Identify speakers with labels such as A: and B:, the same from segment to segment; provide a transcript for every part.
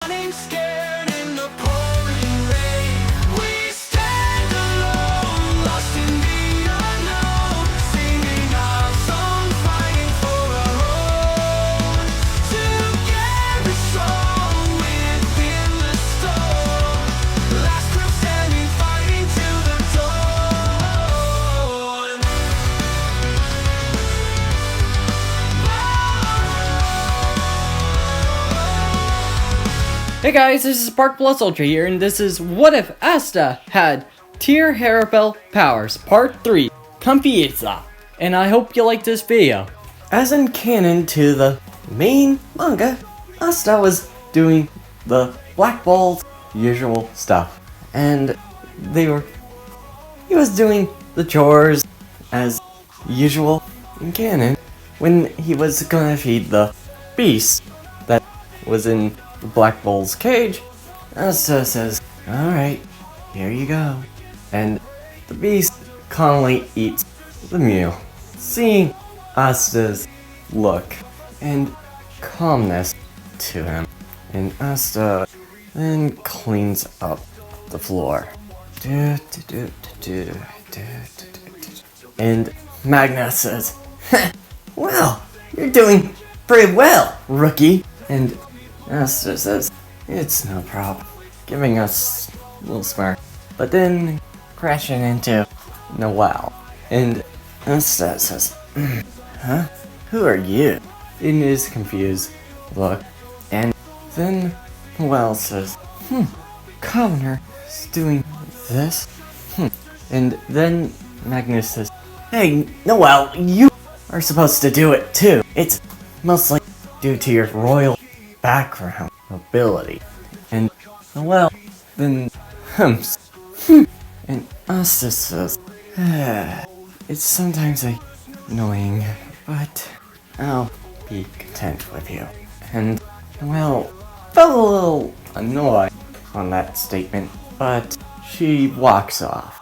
A: running scared in the pouring rain. We stand alone, lost in the unknown, singing our song, fighting for our own. Together strong within the storm, last group standing, fighting till the dawn.
B: Hey guys, this is Spark Plus Ultra here, and this is What If Asta Had Tier Harribel Powers Part 3, Confiesa. And I hope you like this video. As in canon to the main manga, Asta was doing the Black Ball's usual stuff. And he was doing the chores as usual in canon when he was gonna feed the beast that was in the Black Bull's cage. Asta says, "Alright, here you go." And the beast calmly eats the meal. Seeing Asta's look and calmness to him, and Asta then cleans up the floor. And Magna says, "Well, you're doing pretty well, rookie." And Asta says, "It's no problem," giving us a little smirk, but then crashing into Noel. And Asta says, "Huh? Who are you?" in his confused look. And then Noel says, "Commoner is doing this?" And then Magnus says, "Hey, Noel, you are supposed to do it too. It's mostly due to your royal background ability." And Noel then hums. And Asta says, "It's sometimes annoying, but I'll be content with you." And Noel felt a little annoyed on that statement, but she walks off.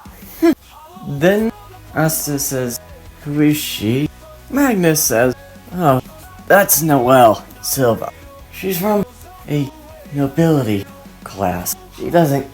B: Then Asta says, "Who is she?" Magnus says, "Oh, that's Noelle Silva. She's from a nobility class. She doesn't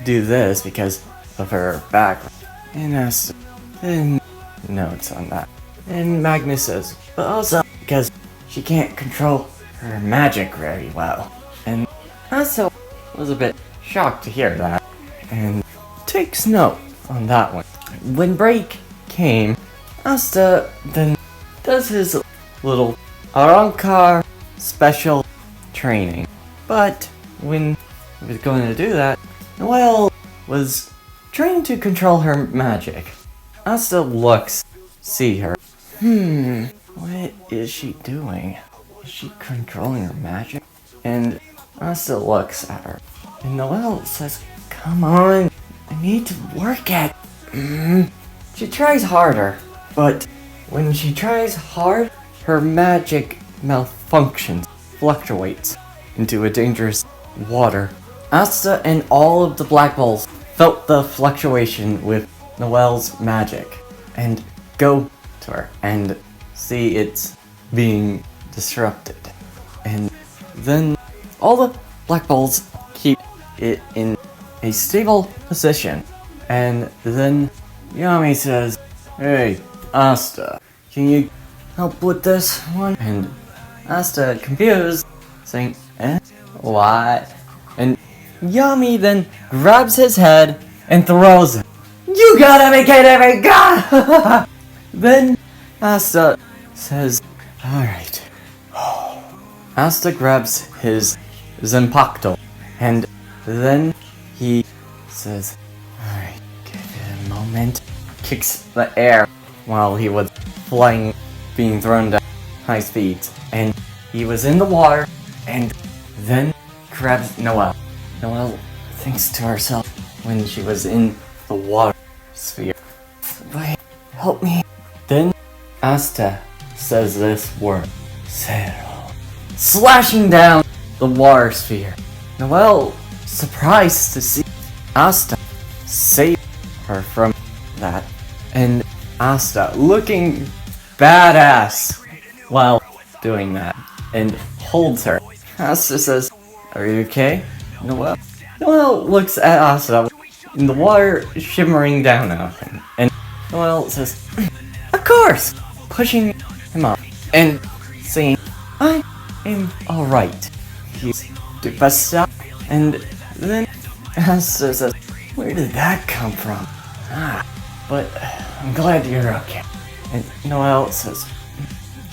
B: do this because of her background." And Asta then notes on that. And Magnus says, "But also because she can't control her magic very well." And Asta was a bit shocked to hear that, and takes note on that one. When break came, Asta then does his little Arankar special training. But when he was going to do that, Noelle was trying to control her magic. Asta see her. What is she doing? Is she controlling her magic? And Asta looks at her. And Noelle says, "Come on, I need to work at it." She tries harder, but when she tries hard, her magic malfunctions, fluctuates into a dangerous water. Asta and all of the Black Balls felt the fluctuation with Noelle's magic and go to her and see it's being disrupted. And then all the Black Balls keep it in a stable position. And then Yami says, "Hey, Asta, can you help with this one?" And Asta, confused, saying, What? And Yami then grabs his head and throws it. "You gotta make it every god!" Then Asta says, "Alright." Asta grabs his Zenpacto, and then he says, "Alright, give it a moment." Kicks the air while he was flying, being thrown down high speeds, and he was in the water, and then grabs Noelle. Noelle thinks to herself when she was in the water sphere, "Wait, help me." Then Asta says this word, "Zero," slashing down the water sphere. Noelle, surprised to see Asta save her from that, and Asta looking badass while doing that, and holds her. Asta says, are you okay? Noel. Noel looks at Asta in the water shimmering down on him, and Noel says, "Of course!" pushing him up and saying, "I am alright." He's stop, and then Asta says, "Where did that come from?" But I'm glad you're okay. And Noel says,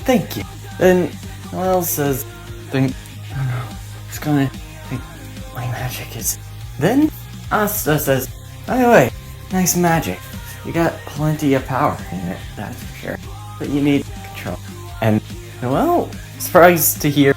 B: "Thank you." Then Noel says, "Think, oh no, it's gonna think my magic is." Then Asta says, "By the way, nice magic. You got plenty of power in it, that's for sure. But you need control." And Noel, surprised to hear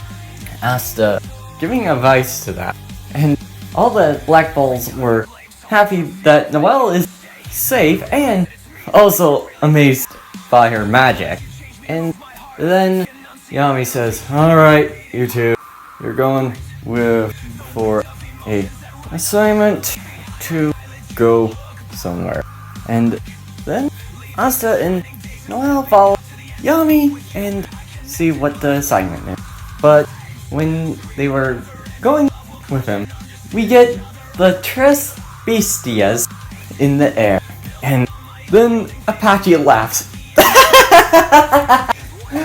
B: Asta giving advice to that. And all the Black Balls were happy that Noel is safe and also amazed by her magic. And then Yami says, "Alright, you two, you're going for a assignment to go somewhere." And then Asta and Noel follow Yami and see what the assignment is. But when they were going with him, we get the Tres Bestias in the air. And then Apache laughs.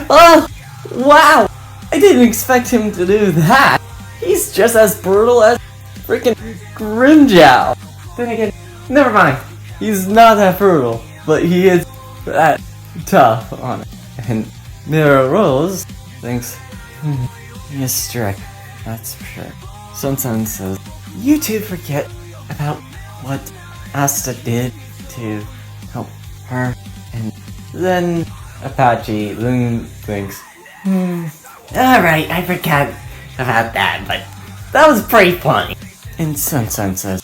B: Oh, wow! I didn't expect him to do that. He's just as brutal as freaking Grimjow. Then again, never mind. He's not that brutal, but he is that tough on it. And Mirror Rose thinks, he is strict, that's for sure. Sun says, "You two forget about what Asta did to help her." And then Apache then thinks, "Alright, I forgot about that, but that was pretty funny." And Sun says,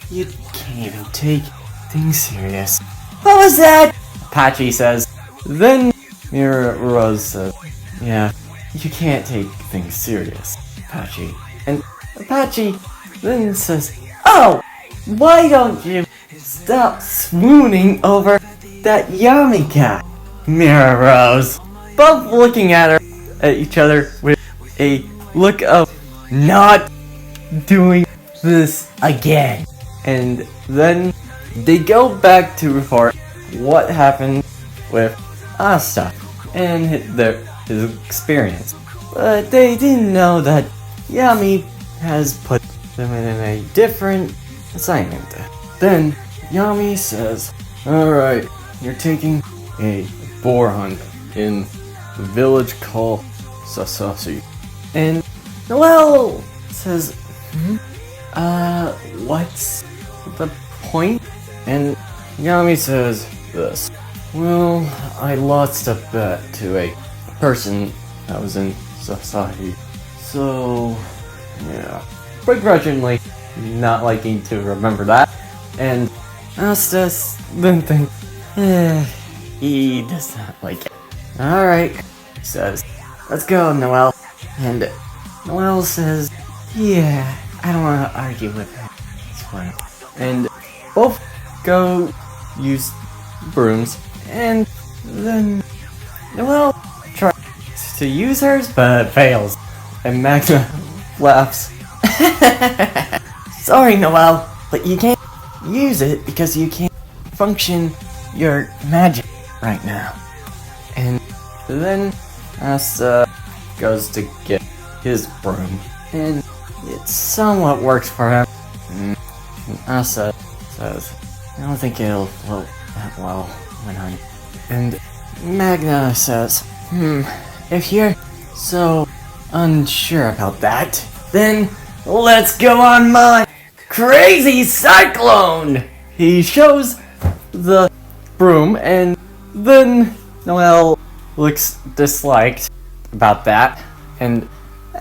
B: "You can't even take things serious." "What was that?" Apache says. Then Mirror Rose says, "Yeah, you can't take things serious, Apache." And Apache then says, "Oh, why don't you stop swooning over that Yami cat?" Mirror Rose, both looking at each other with a look of not doing this again. And then they go back to report what happened with Asta and his experience. But they didn't know that Yami has put them in a different assignment. Then Yami says, "Alright, you're taking a boar hunt in the village called Sasasi." And Noel says, what's the point? And Yami says this, "Well, I lost a bet to a person that was in Sasasi. So, yeah." Begrudgingly, not liking to remember that. And Asta then thinks, he does not like it. "Alright," he says, "let's go, Noel." And Noel says, "Yeah, I don't want to argue with him. It's fine." And both go use brooms, and then Noel tries to use hers, but fails. And Magna laughs. "Sorry, Noel, but you can't use it because you can't function your magic right now." And then Asta goes to get his broom, and it somewhat works for him. And Asta says, "I don't think it'll float that well when I'm..." And Magna says, "If you're so unsure about that, then let's go on my crazy cyclone!" He shows the broom, and then Noel looks disliked about that, and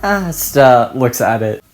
B: Asta looks at it.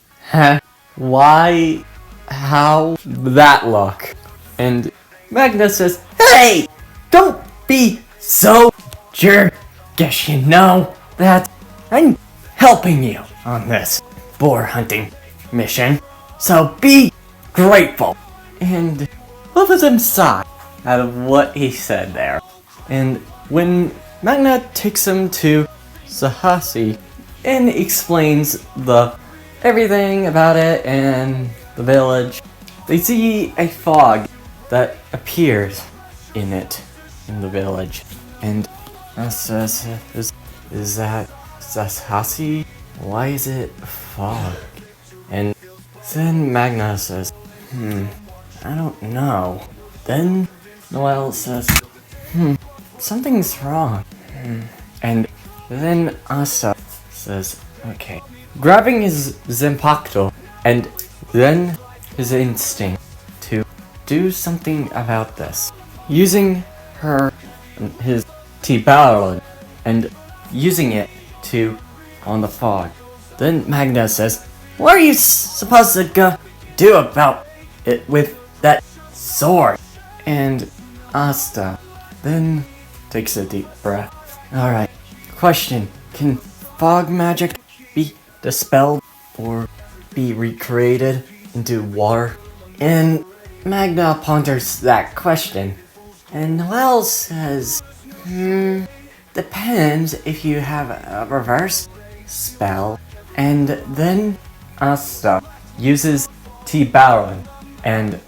B: Why? How that look? And Magna says, "Hey! Don't be so jerkish, you know that I'm helping you on this boar hunting mission, so be grateful." And both of them sigh out of what he said there. And when Magna takes him to Sahasi and explains the everything about it and the village. They see a fog that appears in the village. And Asta says, is that Sasasi? Why is it fog? And then Magna says, I don't know. Then Noelle says, something's wrong. And then Asta says, okay. Grabbing his Zenpacto and then his instinct to do something about this. Using his T-Barrel and using it on the fog. Then Magna says, what are you supposed to do about it with that sword? And Asta then takes a deep breath. Alright, question. Can fog magic be dispelled or be recreated into water? And Magna ponders that question. And Noelle says, depends if you have a reverse spell. And then Asta uses T-Baron, and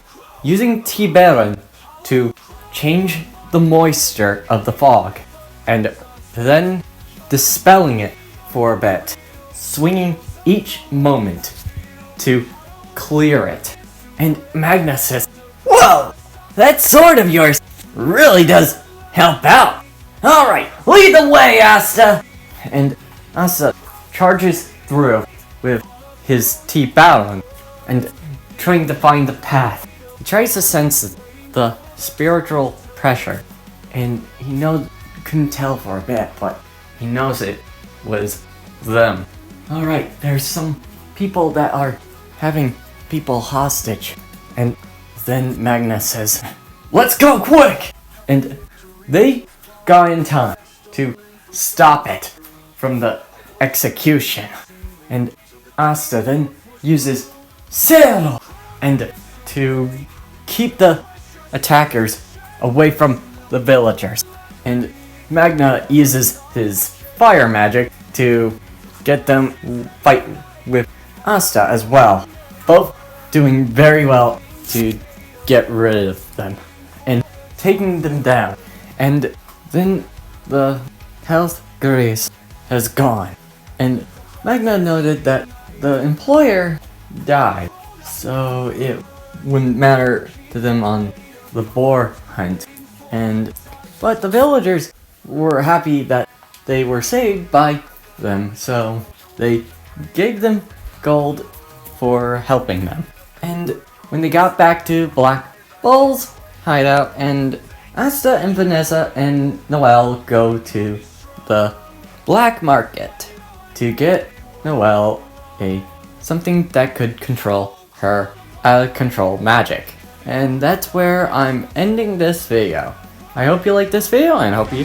B: using T-Baron to change the moisture of the fog, and then dispelling it for a bit, swinging each moment to clear it. And Magna says, whoa! That sword of yours really does help out! Alright, lead the way, Asta! And Asta charges through with his T-Baron and trying to find the path. He tries to sense the spiritual pressure, and he couldn't tell for a bit, but he knows it was them. Alright, there's some people that are having people hostage, and then Magna says, let's go quick! And they got in time to stop it from the execution. And Asta then uses Cero and to keep the attackers away from the villagers. And Magna uses his fire magic to get them fight with Asta as well. Both doing very well to get rid of them and taking them down. And then the health grace has gone. And Magna noted that the employer died, so it wouldn't matter to them on the boar hunt. But the villagers were happy that they were saved by them, so they gave them gold for helping them. And when they got back to Black Bull's hideout, and Asta and Vanessa and Noelle go to the black market to get Noelle something that could control her out-of-control magic. And that's where I'm ending this video. I hope you liked this video and hope you